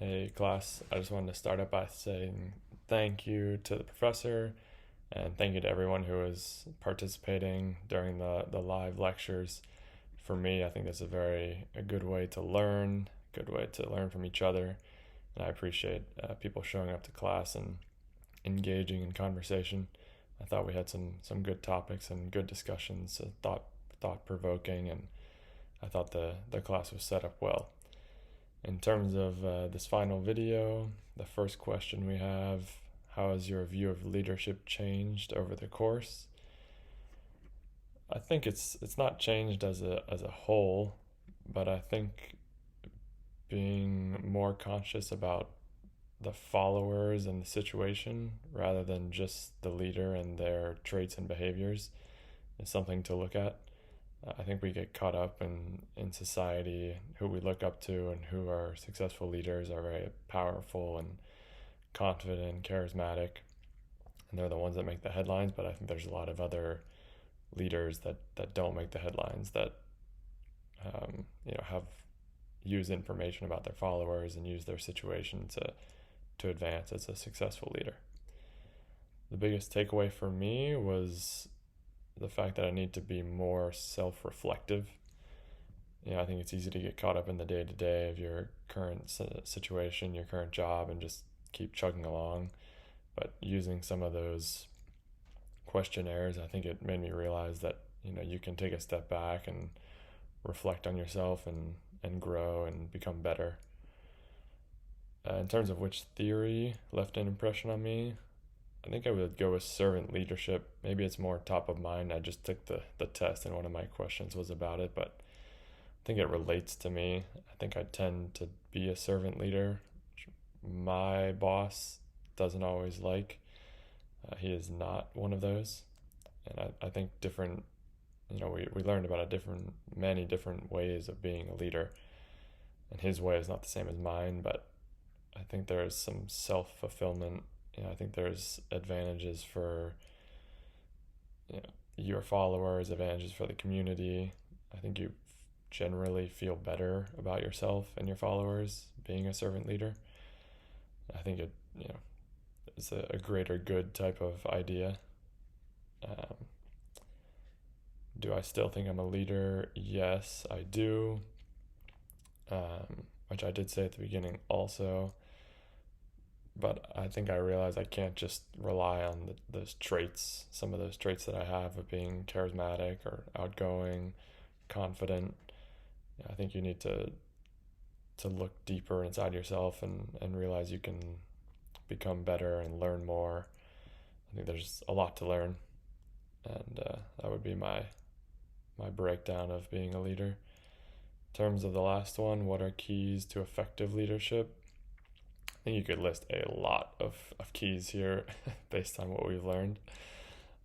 Hey class, I just wanted to start up by saying thank you to the professor and thank you to everyone who was participating during the live lectures. For me, I think that's a good way to learn, good way to learn from each other, and I appreciate people showing up to class and engaging in conversation. I thought we had some good topics and good discussions, thought provoking, and I thought the class was set up well. In terms of this final video, the first question we have: how has your view of leadership changed over the course? I think it's not changed as a whole, but I think being more conscious about the followers and the situation rather than just the leader and their traits and behaviors is something to look at. I think we get caught up in society, who we look up to and who are successful leaders are very powerful and confident and charismatic, and they're the ones that make the headlines. But I think there's a lot of other leaders that don't make the headlines that have use information about their followers and use their situation to advance as a successful leader. The biggest takeaway for me was the fact that I need to be more self-reflective. I think it's easy to get caught up in the day-to-day of your current situation, your current job, and just keep chugging along. But using some of those questionnaires, I think it made me realize that you can take a step back and reflect on yourself and grow and become better. In terms of which theory left an impression on me, I think I would go with servant leadership. Maybe it's more top of mind. I just took the test and one of my questions was about it, but I think it relates to me. I think I tend to be a servant leader, which my boss doesn't always like. He is not one of those. And I think we learned about many different ways of being a leader. And his way is not the same as mine, but I think there is some self-fulfillment. I think there's advantages for your followers, advantages for the community. I think you generally feel better about yourself and your followers being a servant leader. I think it's a greater good type of idea. Um, do I still think I'm a leader? Yes, I do. Which I did say at the beginning also. But I think I realized I can't just rely on those traits, some of those traits that I have of being charismatic or outgoing, confident. I think you need to look deeper inside yourself and realize you can become better and learn more. I think there's a lot to learn, and that would be my breakdown of being a leader. In terms of the last one, what are keys to effective leadership? I think you could list a lot of keys here based on what we've learned.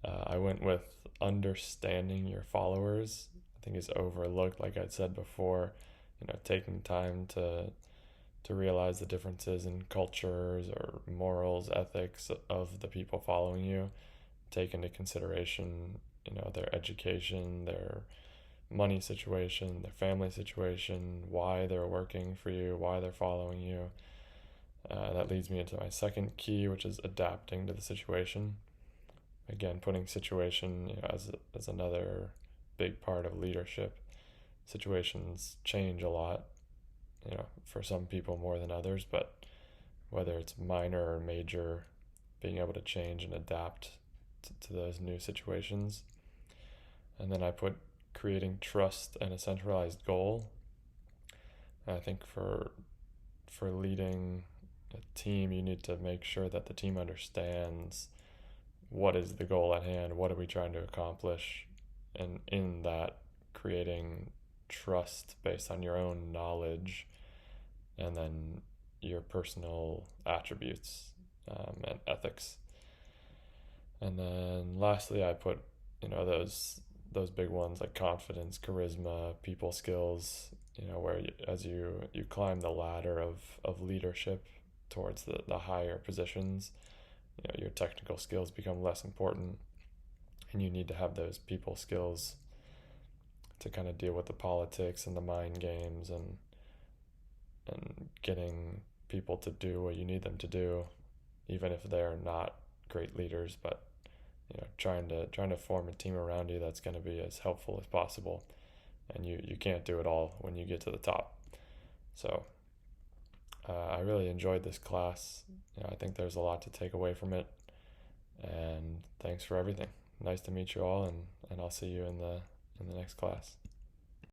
I went with understanding your followers. I think is overlooked, like I said before. Taking time to realize the differences in cultures or morals, ethics of the people following you. Take into consideration, their education, their money situation, their family situation, why they're working for you, why they're following you. That leads me into my second key, which is adapting to the situation. Again, putting situation as another big part of leadership. Situations change a lot, for some people more than others, but whether it's minor or major, being able to change and adapt to those new situations. And then I put creating trust and a centralized goal. And I think for leading a team, you need to make sure that the team understands what is the goal at hand, what are we trying to accomplish, and in that, creating trust based on your own knowledge and then your personal attributes and ethics. And then lastly, I put those big ones like confidence, charisma, people skills. Where as you climb the ladder of leadership towards the higher positions, your technical skills become less important, and you need to have those people skills to kind of deal with the politics and the mind games and getting people to do what you need them to do, even if they're not great leaders. But trying to form a team around you that's going to be as helpful as possible. And you can't do it all when you get to the top. So I really enjoyed this class. I think there's a lot to take away from it. And thanks for everything. Nice to meet you all, and I'll see you in the next class.